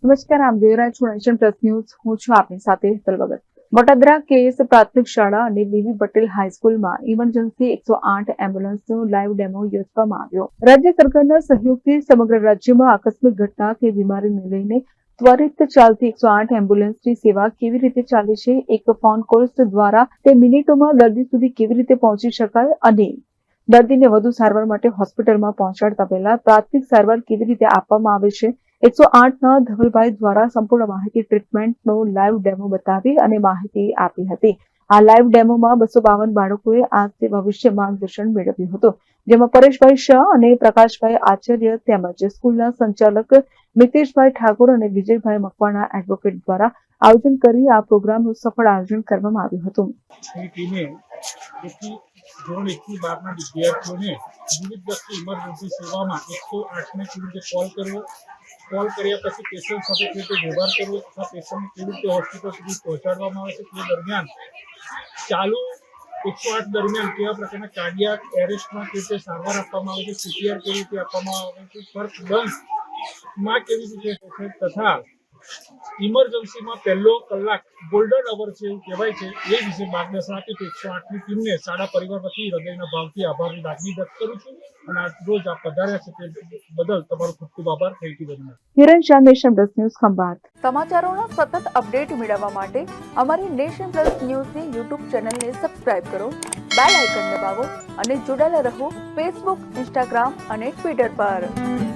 નમસ્કાર, આપ જોઈ રહ્યા છો નેશન પ્લસ ન્યૂઝ. હું છું આપની સાથે હેતલ ભગત. વડોદરા કેએસ પ્રાથમિક શાળા અને બીવી પટેલ હાઈસ્કૂલમાં ઇમરજન્સી 108 એમ્બ્યુલન્સનો લાઈવ ડેમો યોજવામાં આવ્યો. રાજ્ય સરકારના સહયોગથી સમગ્ર રાજ્યમાં આકસ્મિક ઘટના કે બીમારીને લઈને ત્વરિત ચાલતી 108 એમ્બ્યુલન્સની સેવા કેવી રીતે ચાલે છે, એક ફોન કોલ્સ દ્વારા તે મિનિટોમાં દર્દી સુધી કેવી રીતે પહોંચી શકાય અને દર્દીને વધુ સારવાર માટે હોસ્પિટલમાં પહોંચાડતા પહેલા પ્રાથમિક સારવાર કેવી રીતે આપવામાં આવે છે, 108ના ધવલભાઈ દ્વારા સંપૂર્ણ માહિતી ટ્રીટમેન્ટનો લાઈવ ડેમો બતાવી અને માહિતી આપી હતી. આ લાઈવ ડેમોમાં 252 બાળકોએ આ સેવા વિશે માર્ગદર્શન મેળવ્યું હતું, જેમાં પરેશભાઈ શાહ અને પ્રકાશભાઈ આચાર્ય તેમજ સ્કૂલના સંચાલક મિતેશભાઈ ઠાકોર અને વિજયભાઈ મકવાણા એડવોકેટ દ્વારા આયોજન કરી આ પ્રોગ્રામનું સફળ આયોજન કરવામાં આવ્યું હતું. ધોરણ 1થી 12ના વિદ્યાર્થીઓને વિવિધ વસ્તુ ઇમરજન્સી સેવામાં 108ને કેવી રીતે કોલ કર્યા પછી પેશન્ટ સાથે કેવી રીતે વ્યવહાર કરવો તથા પેશન્ટને કેવી રીતે હોસ્પિટલ સુધી પહોંચાડવામાં આવે છે તે દરમિયાન ચાલુ 108 દરમિયાન કેવા પ્રકારના કાર્ડિયાક એરેસ્ટમાં કેવી રીતે સારવાર આપવામાં આવે છે, સીપીઆર કેવી રીતે આપવામાં આવે છે, સર્પદંશમાં કેવી રીતે છે તથા ઇમરજન્સીમાં પહેલો કલાક ગોલ્ડન અવર છે એવું કહેવાય છે, એ વિશે માર્ગદર્શન આપી 108ની ટીમને શાળા પરિવાર વતી હૃદયના ભાવથી આભારની લાગણી વ્યક્ત કરું છું અને આજ રોજ આપ પધાર્યા છે તે બદલ તમારો ખૂબ ખૂબ આભાર. Thank you very much. Hiran Shah, nation plus news, Khambhat. સમાચારોના સતત અપડેટ મેળવવા માટે અમારી નેશન પ્લસ ન્યૂઝની યુટ્યુબ ચેનલને સબસ્ક્રાઇબ કરો, બેલ આઇકન દબાવો અને જોડાયેલા રહો ફેસબુક, ઇન્સ્ટાગ્રામ અને ટ્વિટર પર.